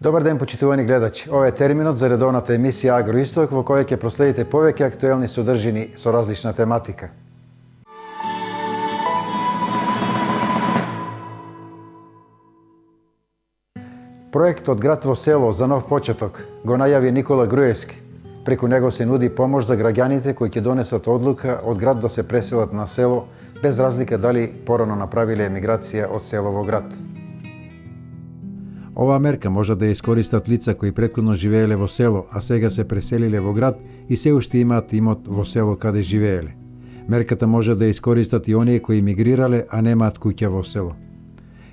Dobar den, počituvani gledači. Ovo je terminut za redovната emisija Agroistok, во kojoj ќе prosledite повеќе актуелни содржини со различна тематика. Проект од град во село за нов почеток го најави Никола Груевски. Преку него се нуди помош за граѓаните кои ќе донесат одлука од град да се преселат на село, без разлика дали порано направиле емиграција од село во град. Оваа мерка може да ја искористат лица кои претходно живееле во село, а сега се преселиле во град и се уште имаат имот во село каде живееле. Мерката може да ја искористат и оние кои мигрирале, а немаат куќа во село.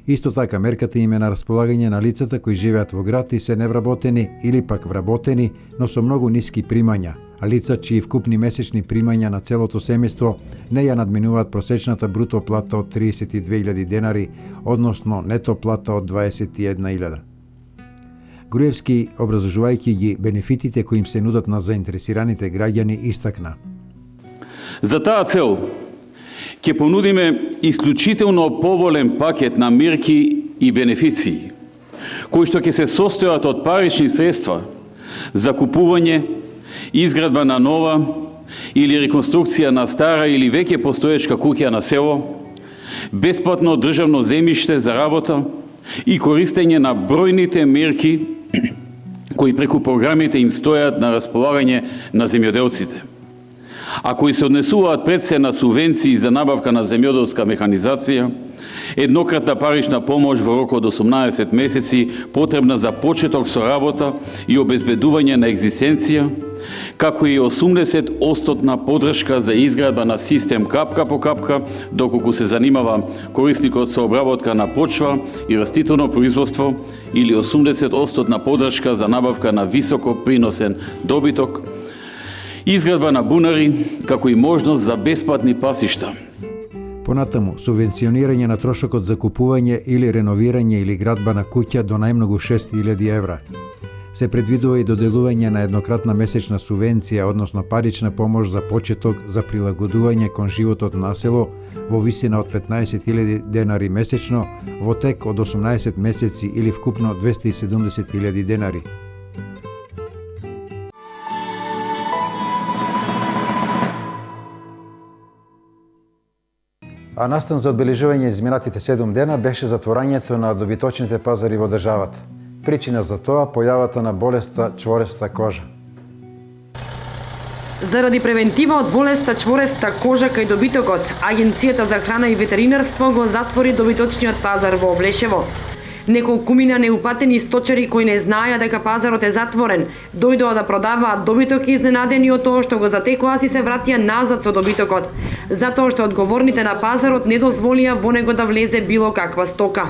Исто така, мерката им е на располагање на лицата кои живеат во град и се невработени или пак вработени, но со многу ниски примања, а лица чии вкупни месечни примања на целото семејство не ја надминуваат просечната бруто плата од 32.000 денари, односно нето плата од 21.000. Груевски, образложувајќи ги бенефитите кои им се нудат на заинтересираните граѓани, истакна: За таа цел ќе понудиме исклучително поволен пакет на мерки и бенефиции, кои што ќе се состојат од парични средства за купување, изградба на нова или реконструкција на стара или веќе постоечка куќа на село, бесплатно државно земјиште за работа и користење на бројните мерки кои преку програмите им стојат на располагање на земјоделците, а кои се однесуваат пред се на субвенции за набавка на земјоделска механизација, еднократна парична помош во рок од 18 месеци потребна за почеток со работа и обезбедување на екзистенција, како и 80% подршка за изградба на систем капка по капка, доколку се занимава корисникот со обработка на почва и растително производство, или 80% подршка за набавка на високо приносен добиток, изградба на бунари, како и можност за бесплатни пасишта. Понатаму, субвенционирање на трошокот за купување или реновирање или градба на куќа до најмногу 6.000 евра. Се предвидува и доделување на еднократна месечна субвенција, односно парична помош за почеток за прилагодување кон животот на село во висина од 15.000 денари месечно, во тек од 18 месеци или вкупно 270.000 денари. А настан за одбележување изминатите 7 дена беше затворањето на добиточните пазари во државата. Причина за тоа појавата на болеста чвореста кожа. Заради превентива од болеста чвореста кожа кај добитокот, Агенцијата за храна и ветеринарство го затвори добиточниот пазар во Облешево. Неколкумина неупатени сточари кои не знаеа дека пазарот е затворен, дојдоа да продаваат добиток изненадени од тоа што го затекоа, си се вратија назад со добитокот, затоа што одговорните на пазарот не дозволија во него да влезе било каква стока.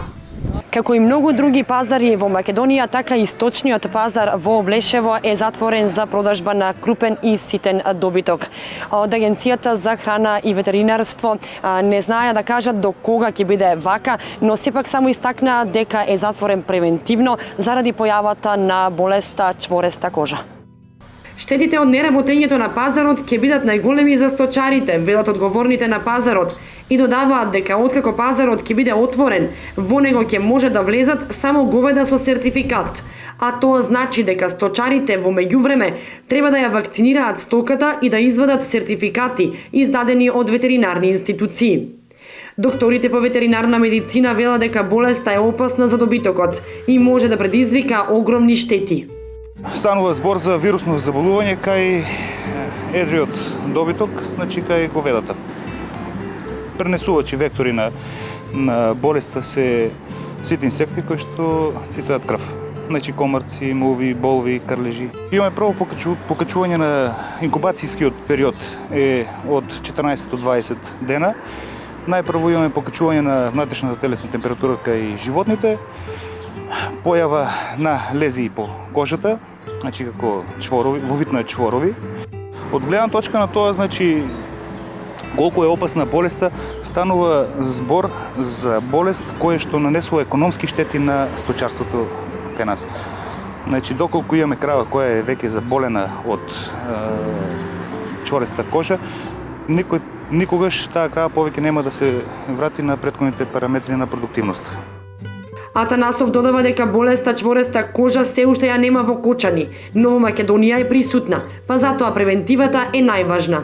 Како и многу други пазари во Македонија, така и сточниот пазар во Облешево е затворен за продажба на крупен и ситен добиток. Од Агенцијата за храна и ветеринарство не знаеа да кажат до кога ќе биде вака, но сепак само истакнаа дека е затворен превентивно заради појавата на болеста чвореста кожа. Штетите од неработењето на пазарот ќе бидат најголеми за сточарите, велат одговорните на пазарот, и додаваат дека откако пазарот ќе биде отворен, во него ќе може да влезат само говеда со сертификат, а тоа значи дека сточарите во меѓувреме треба да ја вакцинираат стоката и да извадат сертификати издадени од ветеринарни институции. Докторите по ветеринарна медицина велат дека болеста е опасна за добитокот и може да предизвика огромни штети. Станува збор за вирусно заболување кај едриот добиток, значи кај говедата. Пренесувачи вектори на болеста се сите инсекти кои што цицаат крв. Значи комарци, муви, болви, крлежи. Имаме прво покачување на инкубацијскиот период е од 14 до 20 дена. Најпрво имаме покачување на внатрешната телесна температура кај животните, појава на лезии по кожата, значи како чворови, во вид на чворови. Од гледна точка на тоа, значи колку е опасна болеста, станува збор за болест која што нанесува економски штети на сточарството кај нас. Значи доколку имаме крава која е веќе заболена од чвореста кожа, никогаш таа крава повеќе нема да се врати на претходните параметри на продуктивност. Атанасов додава дека болеста чвореста кожа се уште ја нема во Кочани, но во Македонија е присутна, па затоа превентивата е најважна.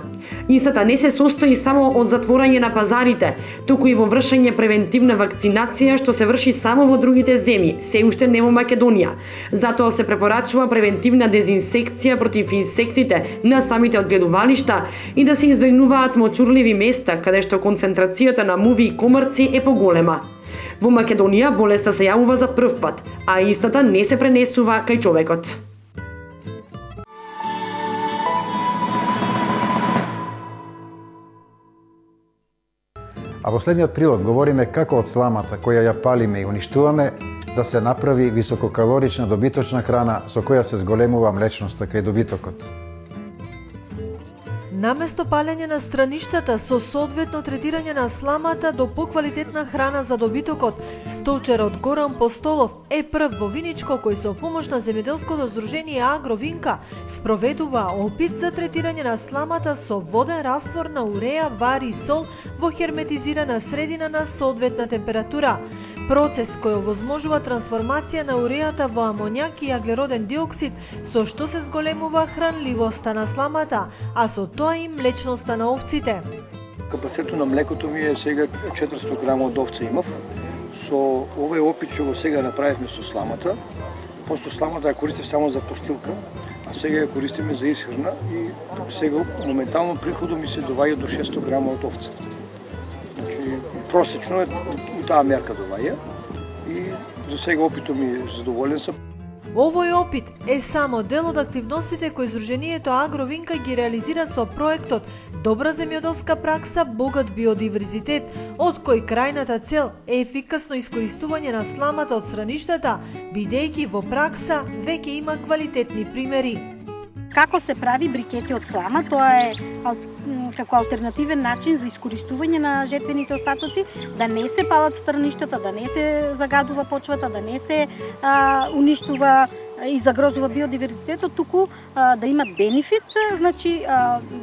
Истата не се состои само од затворање на пазарите, туку и во вршење превентивна вакцинација што се врши само во другите земји, се уште не во Македонија. Затоа се препорачува превентивна дезинсекција против инсектите на самите одгледувалишта и да се избегнуваат мочурливи места каде што концентрацијата на муви и комарци е поголема. Во Македонија болеста се јавува за прв пат, а истата не се пренесува кај човекот. А во следниот прилог говориме како од сламата која ја палиме и уништуваме да се направи висококалорична добиточна храна со која се зголемува млечноста кај добитокот. Наместо палење на страништата со соодветно третирање на сламата до поквалитетна храна за добитокот, столчерот Горан Постолов е прв во Виничко кој со помош на земјоделското здружение Агровинка спроведува опит за третирање на сламата со воден раствор на уреа, вар и сол во херметизирана средина на соодветна температура. Процес кој овозможува трансформација на уреата во амоњак и аглероден диоксид, со што се зголемува хранливоста на сламата, а со тоа и млечноста на овците. Капацитетот на млекото ми е сега 400 грама од овца имав. Со овој опит што го сега направивме со сламата, просто сламата ја користев само за постилка, а сега ја користиме за исхрана и сега моментално приходот ми се доваѓа до 600 грама од овца. Значи, просечно е у таа мерка доваѓа и за сега опитот ми е задоволен сум. Овој опит е само дел од активностите кои Здруженијето Агровинка ги реализира со проектот Добра земјоделска пракса, богат биодиверзитет, од кој крајната цел е ефикасно искористување на сламата од страништата, бидејќи во пракса веќе има квалитетни примери. Како се прави брикети од слама, тоа е како алтернативен начин за искористување на жетвените остатоци, да не се палат страништата, да не се загадува почвата, да не се уништува и загрозува биодиверзитетот, туку да имат бенефит, значи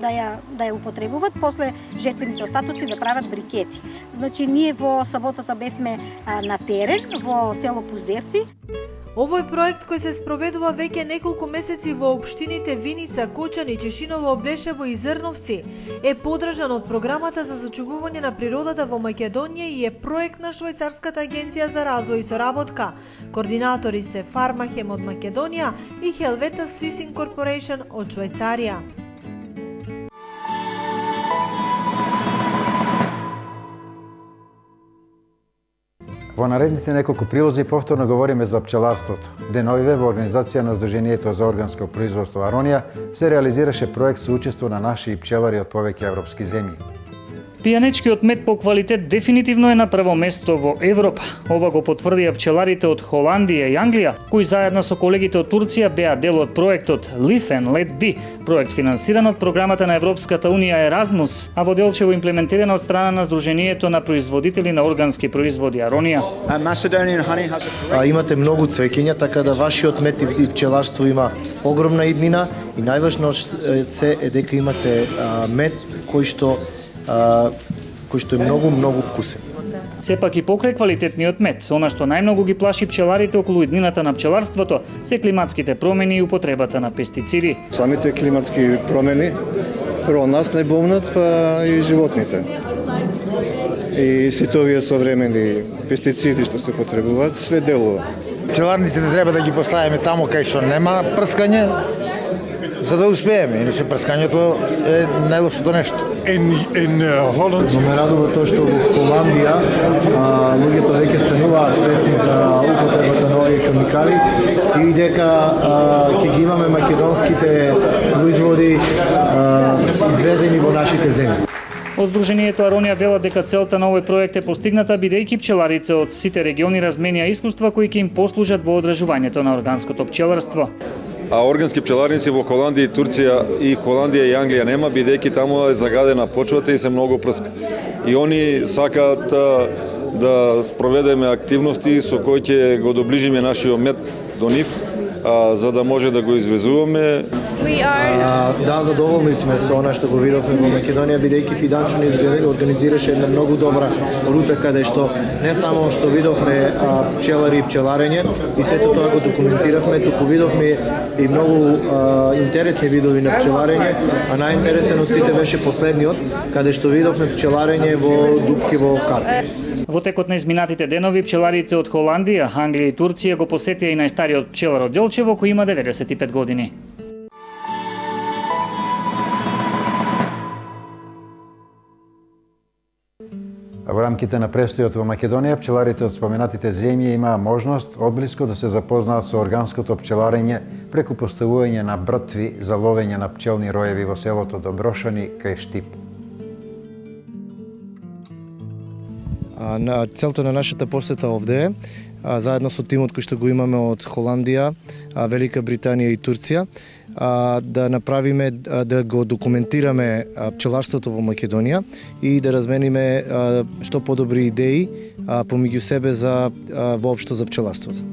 да ја употребуваат после жетвените остатоци да прават брикети. Значи ние во саботата бевме на терен во село Пуздерци. Овој проект кој се спроведува веќе неколку месеци во општините Виница, Кочани, Чешиново, Облешево и Зрновци е подржан од програмата за зачувување на природата во Македонија и е проект на Швајцарската агенција за развој и соработка. Координатори се Фармахем од Македонија и Helvetas Swiss Incorporation од Швајцарија. Во наредните неколку прилози повторно говориме за пчеларството. Деновиве во организација на Сдруженијето за органско производство Аронија се реализираше проект со учество на наши пчелари од повеќе европски земји. Пијанечкиот мед по квалитет дефинитивно е на прво место во Европа. Ова го потврдија пчеларите од Холандија и Англија, кои заедно со колегите од Турција беа дел од проектот Live and Let Be, проект финансиран од програмата на Европската унија Еразмус, а во делчево имплементиран од страна на Сдруженијето на производители на органски производи Аронија. Имате многу цвеќиња, така да вашиот мед и пчеларство има огромна иднина и најважно е дека имате мед кој што е многу вкусен. Сепак и покрај квалитетниот мед, она што најмногу ги плаши пчеларите околу иднината на пчеларството се климатските промени и употребата на пестициди. Самите климатски промени прво нас не бомнат, па и животните. И сите овие современи пестициди што се потребуваат, све делува. Пчеларниците треба да ги поставиме таму кај што нема прскање, за да успееме, иначе прскањето е најлошото нешто. Но ме радува тоа што во Холандија луѓето веќе стануваат свесни за употребата на овие хемикали и дека ќе ги имаме македонските производи извезени во нашите земји. Од Сдруженијето Аронија велат дека целта на овој проект е постигната бидејќи пчеларите од сите региони разменија искуства кои ќе им послужат во одржувањето на органското пчеларство. А органски пчеларници во Холандија и Турција и Холандија и Англија нема, бидејќи таму е загадена почвата и се многу прска. И они сакаат да спроведеме активности со кои ќе го доближиме нашиот мед до нив, за да може да го извезуваме. Да, задоволни сме со она што го видовме во Македонија, бидејќи Фиданчо ни организираше една многу добра рута каде што не само што видовме пчелари и пчеларење и сето тоа го документиравме, туку видовме и многу интересни видови на пчеларење, а најинтересен од сите беше последниот, каде што видовме пчеларење во дупки во карпи. Во текот на изминатите денови, пчеларите од Холандија, Англија и Турција го посетија и најстариот пчелар од Делчево, кој има 95 години. Во рамките на престојот во Македонија, пчеларите од споменатите земји имаа можност одблиско да се запознаат со органското пчеларење преку поставување на бртви за ловење на пчелни роеви во селото Доброшани кај Штип. На целта на нашата посета овде е, заедно со тимот кој што го имаме од Холандија, Велика Британија и Турција, да направиме, да го документираме пчеларството во Македонија и да размениме што подобри идеи помеѓу себе за воопшто за пчеларството.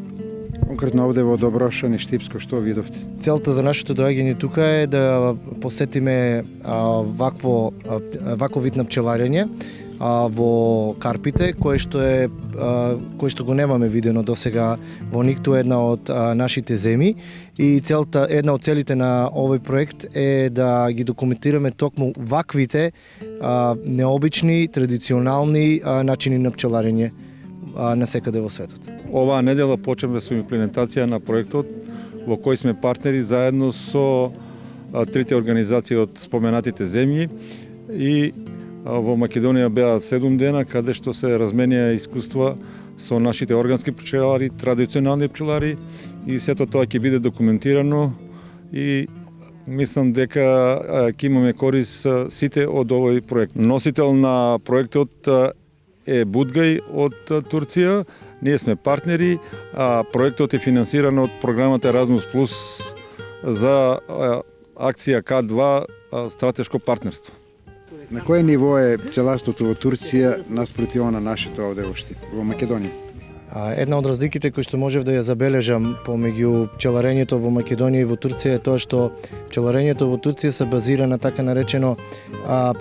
Конкретно овде во Доброшан и Штипско што видовте? Целта за нашето доаѓање тука е да посетиме вакво вид на пчеларење во карпите, кој што го немаме видено досега во ниту една од нашите земји, и една од целите на овој проект е да ги документираме токму ваквите необични, традиционални начини на пчеларење насекаде во светот. Оваа недела почнеме со имплементација на проектот во кој сме партнери заедно со трите организации од споменатите земји, и во Македонија беа 7 дена каде што се разменија искуства со нашите органски пчелари, традиционални пчелари, и сето тоа ќе биде документирано и мислам дека ќе имаме корис сите од овој проект. Носител на проектот е Будгај од Турција. Ние сме партнери, а проектот е финансиран од програмата Erasmus Plus за акција К2 стратешко партнерство. На кое ниво е пчеларството во Турција наспроти ова на нашето овде во Македонија? Една од разликите кои што можев да ја забележам помеѓу пчеларењето во Македонија и во Турција е тоа што пчеларењето во Турција се базира на така наречено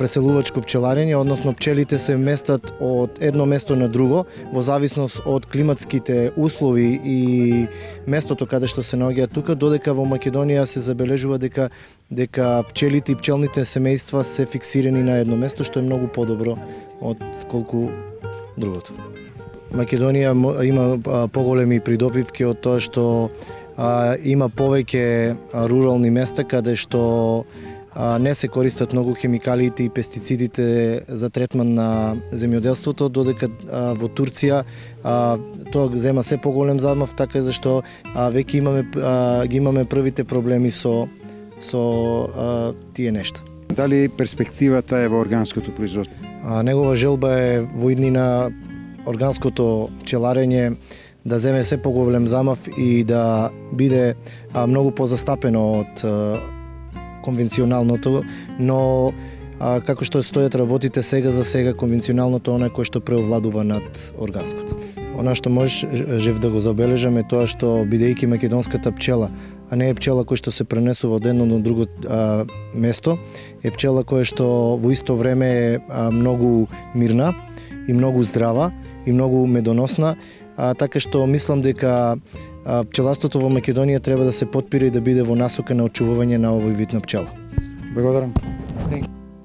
преселувачко пчеларење, односно пчелите се местат од едно место на друго во зависност од климатските услови и местото каде што се наоѓаат тука, додека во Македонија се забележува дека пчелите и пчелните семејства се фиксирани на едно место, што е многу подобро од колку другото. Македонија има поголеми придобивки од тоа што има повеќе рурални места каде што не се користат многу хемикалиите и пестицидите за третман на земјоделството, додека во Турција тоа зема се поголем замав, така зашто веќе имаме првите проблеми со тие нешта. Дали перспективата е во органското производство? Негова желба е во иднина органското пчеларење да земе се поголем замав и да биде многу позастапено од конвенционалното, но како што стојат работите сега за сега, конвенционалното е оно кое што преовладува над органското. Она што можев да го забележам е тоа што, бидејќи македонската пчела, а не е пчела која што се пренесува од едно на друго место, е пчела која што во исто време е многу мирна и многу здрава и многу медоносна, така што мислам дека пчеларството во Македонија треба да се потпира и да биде во насока на очувување на овој вид на пчела. Благодарам.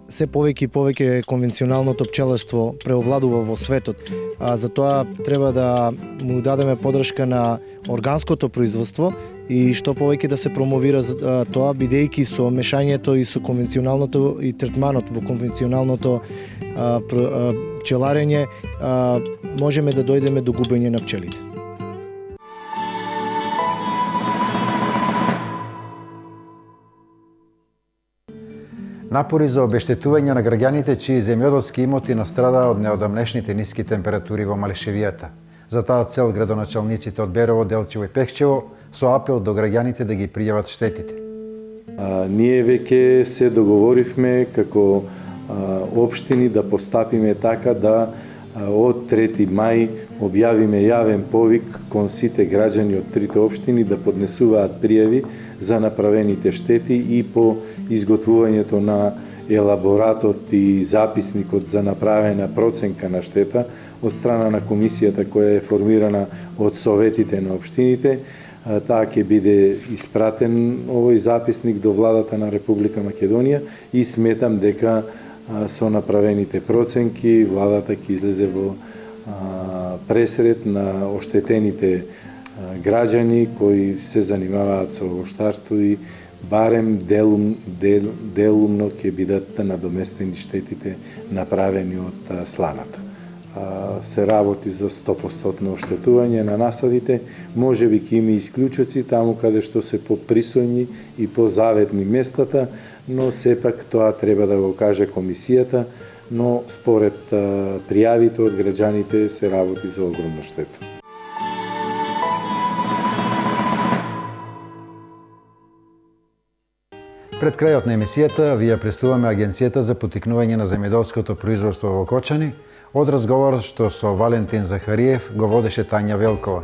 Се повеќе и повеќе конвенционалното пчеларство преовладува во светот, затоа треба да му дадеме поддршка на органското производство и што повеќе да се промовира тоа, бидејќи со мешањето и со конвенционалното и третманот во конвенционалното пчеларење можеме да дојдеме до губење на пчелите. Напори за обештетување на граѓаните чии земјоделски имоти настрадаа од неодамнешните ниски температури во Малешевијата. За таа цел градоначалниците од Берово, Делчево и Пехчево со апел до граѓаните да ги пријават штетите. Ние веќе се договоривме како општини да постапиме така да од 3 мај објавиме јавен повик кон сите граѓани од трите општини да поднесуваат пријави за направените штети и по изготвувањето на елаборатот и записникот за направена проценка на штета од страна на комисијата која е формирана од советите на општините. Таа ќе биде испратен овој записник до владата на Република Македонија и сметам дека со направените проценки владата ќе излезе во пресред на оштетените граѓани кои се занимаваат со овоштарство и барем делумно ќе бидат надоместени штетите направени од сланата. Се работи за 100% оштетување на насадите, може би ќе има исклучоци таму каде што се поприсојни и позаветни местата, но сепак тоа треба да го каже комисијата, но според пријавите од граѓаните се работи за огромна штета. Пред крајот на емисијата ви ја представуваме Агенцијата за поттикнување на земјоделското производство во Кочани. Од разговорот што со Валентин Захариев го водеше Тања Велкова.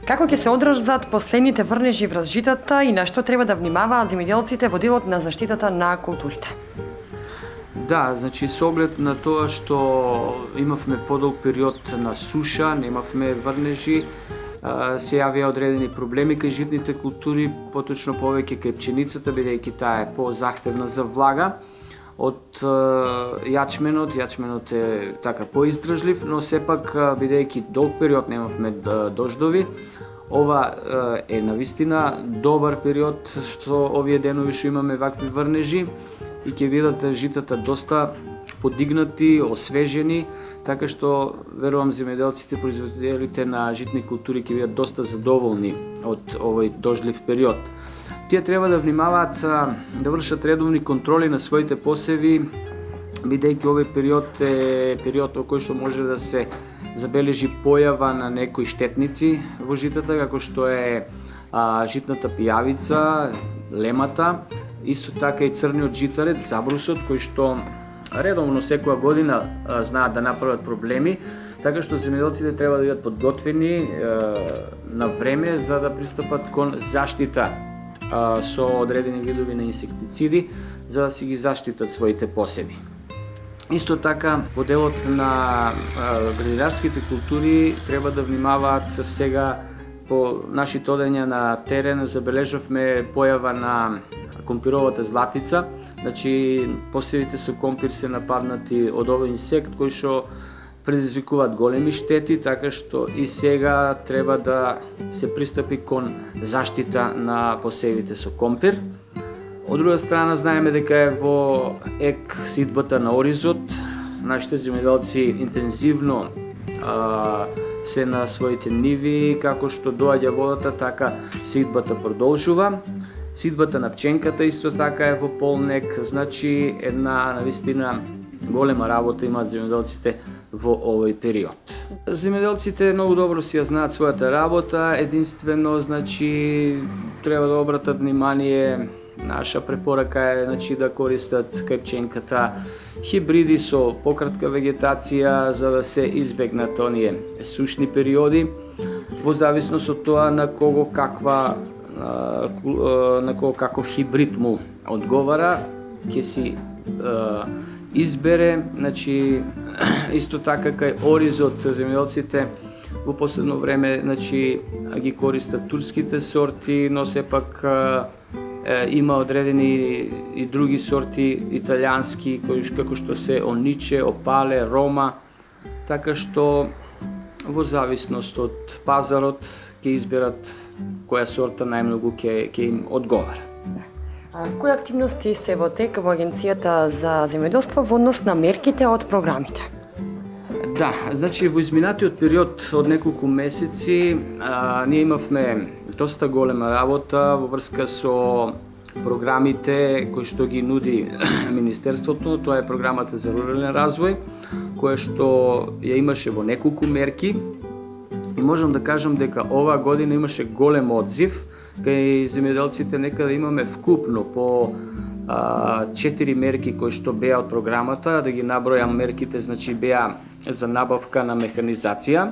Како ќе се одржат последните врнежи врз житата и на што треба да внимаваат земјоделците во делот на заштитата на културите? Да, значи со оглед на тоа што имавме подолг период на суша, немавме врнежи, се јавија одредени проблеми кај житните култури, поточно повеќе кај пченицата, бидејќи таа е позахтевна за влага од јачменот. Јачменот е така поиздржлив, но сепак бидејќи долг период немавме дождови, ова е навистина добар период што овие денови што имаме вакви врнежи и ќе видат житата доста подигнати, освежени, така што верувам земјоделците, производителите на житни култури ќе бидат доста задоволни од овој дождлив период. Тие треба да внимаваат да вршат редовни контроли на своите посеви, бидејќи овој период е период во кој што може да се забележи појава на некои штетници во житата, како што е житната пијавица, лемата, исто така и црниот житарец, забрусот, кој што редовно секоја година знаат да направат проблеми, така што земјоделците треба да бидат подготвени на време за да пристапат кон заштита со одредени видови на инсектициди, за да си ги заштитат своите посеби. Исто така, во делот на градинарските култури треба да внимаваат сега по нашите одења на терен, забележавме појава на компировата златица. Значи, посевите со компир се нападнати од овој инсект кој што предизвикуваат големи штети, така што и сега треба да се пристапи кон заштита на посевите со компир. Од друга страна, знаеме дека е во ек сидбата на оризот. Нашите земјоделци интензивно се на своите ниви, како што доаѓа водата, така сидбата продолжува. Сидбата на пченката исто така е во полнек, значи една навистина голема работа имаат земјоделците во овој период. Земјоделците многу добро си ја знаат својата работа, единствено значи треба да обратат внимание. Наша препорака е значи да користат кај пченката хибриди со пократка вегетација за да се избегнат оние сушни периоди, во зависност од тоа на кого каков хибрид му одговара, ќе си избере. Значи исто така кај оризот земјоделците во последно време значи ги користат турските сорти, но сепак има одредени и други сорти италијански кои како што се ониче, опале, рома, така што во зависност од пазарот ќе изберат која сорта најмногу ќе им одговара. Кои активности се во тек во Агенцијата за земјоделство во однос на мерките од програмите? Да, значи во изминатиот период од неколку месеци ние имавме доста голема работа во врска со програмите кои што ги нуди Министерството. Тоа е програмата за рурален развој, која што ја имаше во неколку мерки. И можам да кажам дека оваа година имаше голем одзив кај земјоделците. Некаде имаме вкупно по 4 мерки кои што беа од програмата, да ги набројам мерките, значи беа за набавка на механизација.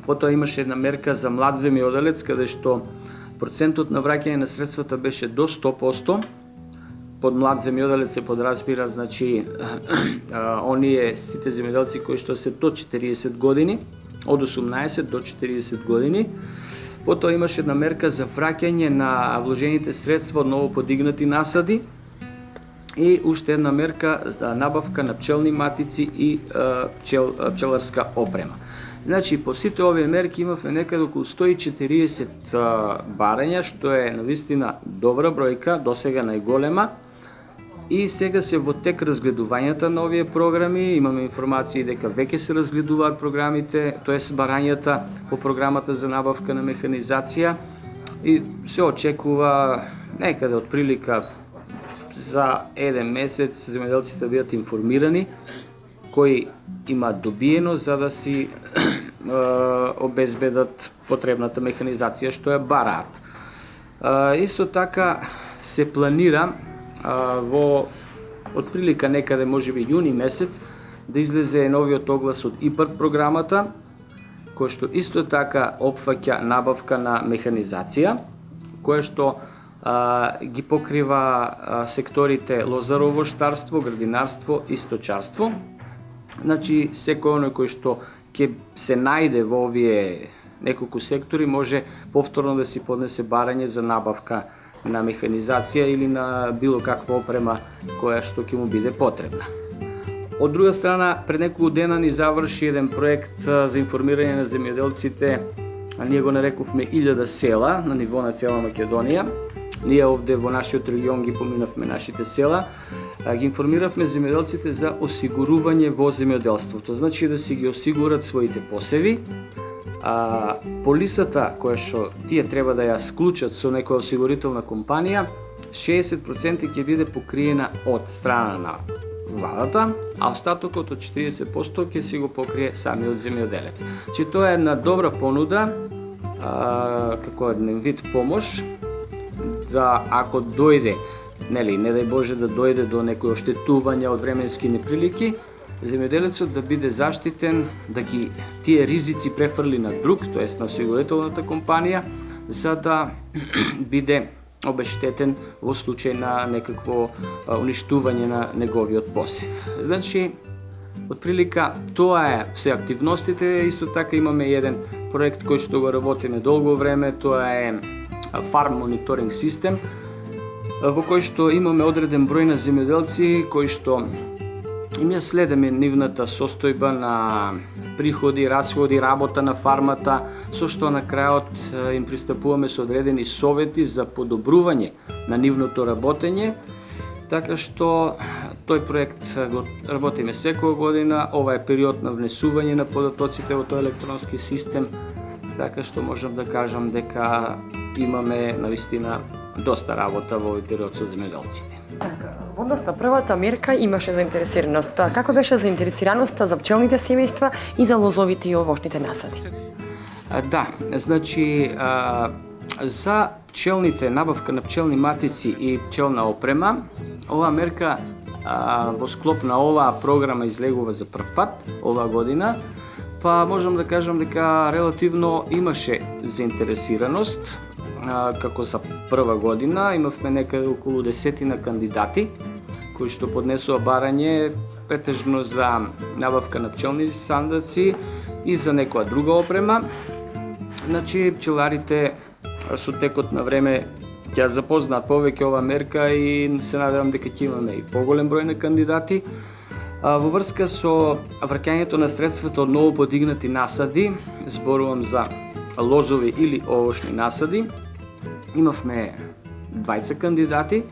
Потоа имаше една мерка за млад земјоделец, каде што процентот на враќање на средствата беше до 100%. Под млад земјоделец се подразбира, значи, оние сите земјоделци кои што се до 40 години, од 18 до 40 години. Потоа имаше една мерка за враќање на вложените средства од ново подигнати насади и уште една мерка за набавка на пчелни матици и пчеларска опрема. Значи, по сите овие мерки имавме некаде околу 140 барања, што е навистина добра бројка, досега најголема. И сега се во тек разгледувањата на овие програми, имаме информации дека веќе се разгледуваат програмите, тоест барањата по програмата за набавка на механизација и се очекува некаде од прилика за еден месец земјоделците бидат информирани кои имаат добиено за да си обезбедат потребната механизација што ја бараат. Исто така се планира во отприлика некаде можеби јуни месец да излезе новиот оглас од ИПАРД програмата, кој што исто така опфаќа набавка на механизација, која што ги покрива секторите лозарово штарство, градинарство и сточарство. Значи, секој оној кој што ќе се најде во овие неколку сектори може повторно да си поднесе барање за набавка на механизација или на било каква опрема која што ќе му биде потребна. Од друга страна, пред неколку дена ни заврши еден проект за информирање на земјоделците, ние го нарекувме 1000 села на ниво на цела Македонија. Ние овде во нашиот регион ги поминавме нашите села, ги информиравме земјоделците за осигурување во земјоделството, значи да си ги осигурат своите посеви. Полисата која што тие треба да ја склучат со некоја осигурителна компанија, 60% ќе биде покриена од страна на владата, а остатокот од 40% ќе си го покрие самиот земјоделец. Че тоа е една добра понуда, како еден вид помош, да ако дојде, нели, не дај Боже да дојде до некои оштетувања од временски неприлики, земјоделецот да биде заштитен, да ги тие ризици префрли на друг, тоест на осигурителната компанија, за да биде обештетен во случај на некакво уништување на неговиот посев. Значи, отприлика тоа е се активностите, исто така имаме еден проект кој што го работиме долго време, тоа е Farm Monitoring System, во кој што имаме одреден број на земјоделци кои што им ја следиме нивната состојба на приходи, расходи, работа на фармата, со што на крајот им пристапуваме со одредени совети за подобрување на нивното работење, така што тој проект го работиме секоја година. Ова е период на внесување на податоците во тој електронски систем, така што можам да кажам дека имаме навистина доста работа во овој период со земјоделците. Во однос на првата мерка имаше заинтересираност. Како беше заинтересираноста за пчелните семејства и за лозовите и овошните насади? Да, значи за пчелните, набавка на пчелни матици и пчелна опрема, оваа мерка во склоп на оваа програма излегува за прв пат оваа година, па можам да кажам дека релативно имаше заинтересираност. Како за прва година имавме некаде околу 10 кандидати кои што поднесува барање претежно за набавка на пчелни сандаци и за некоја друга опрема. Значи, пчеларите со текот на време ќе запознаат повеќе ова мерка и се надевам дека ќе имаме и поголем број на кандидати. Во врска со враќањето на средствата од ново подигнати насади, зборувам за лозови или овошни насади, имавме 20 кандидати,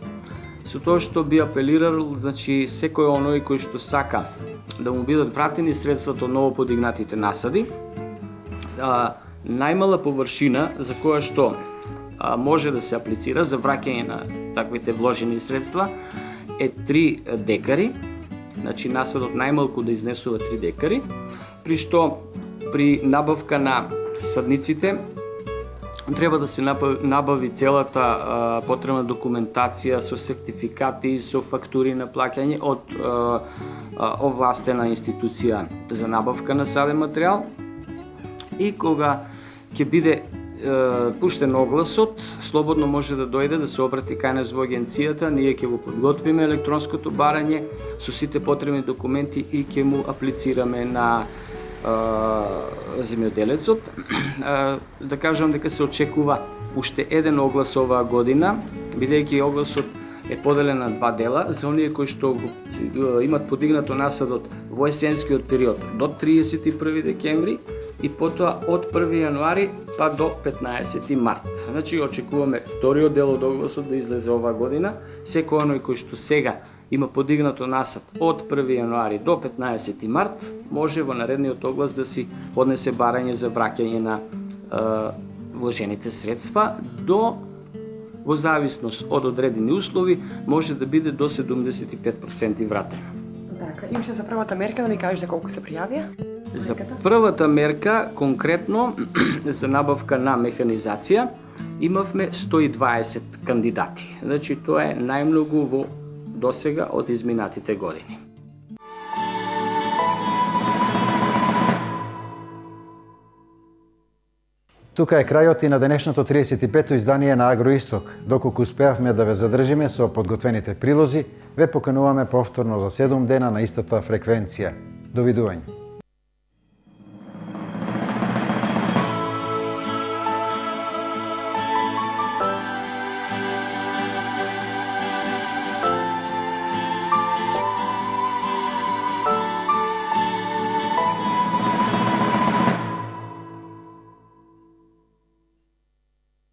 со тоа што би апелирал, значи, секој оној кој што сака да му бидат вратени средствата од ново подигнатите насади, најмала површина за која што може да се аплицира за враќање на таквите вложени средства е 3 декари, значи насадот најмалку да изнесува 3 декари, при што при набавка на садниците треба да се набави целата потребна документација со сертификати, со фактури на плаќање од овластена институција за набавка на саден материјал. И кога ќе биде пуштен огласот, слободно може да дојде да се обрати кај нас во агенцијата, ние ќе го подготвиме електронското барање со сите потребни документи и ќе му аплицираме на земјоделецот. Да кажам дека се очекува уште еден оглас оваа година, бидејќи огласот е поделен на два дела за оние кои што имат подигнато насадот во есенскиот период до 31 декември и потоа од 1 јануари па до 15 март. Значи очекуваме вториот дел од огласот да излезе оваа година. Секој оној кој што сега има подигнато насад од 1 јануари до 15 март, може во наредниот оглас да си поднесе барање за враќање на вложените средства во зависност од одредени услови, може да биде до 75% вратено. Така, имаше за првата мерка да ми кажеш за колку се пријавија? За првата мерка, конкретно за набавка на механизација, имавме 120 кандидати. Значи, тоа е најмногу во досега од изминатите години. Тука е крајот и на денешното 35-то издание на Агроисток. Доколку успеавме да ве задржиме со подготвените прилози, ве покануваме повторно за 7 дена на истата фреквенција. Довидување.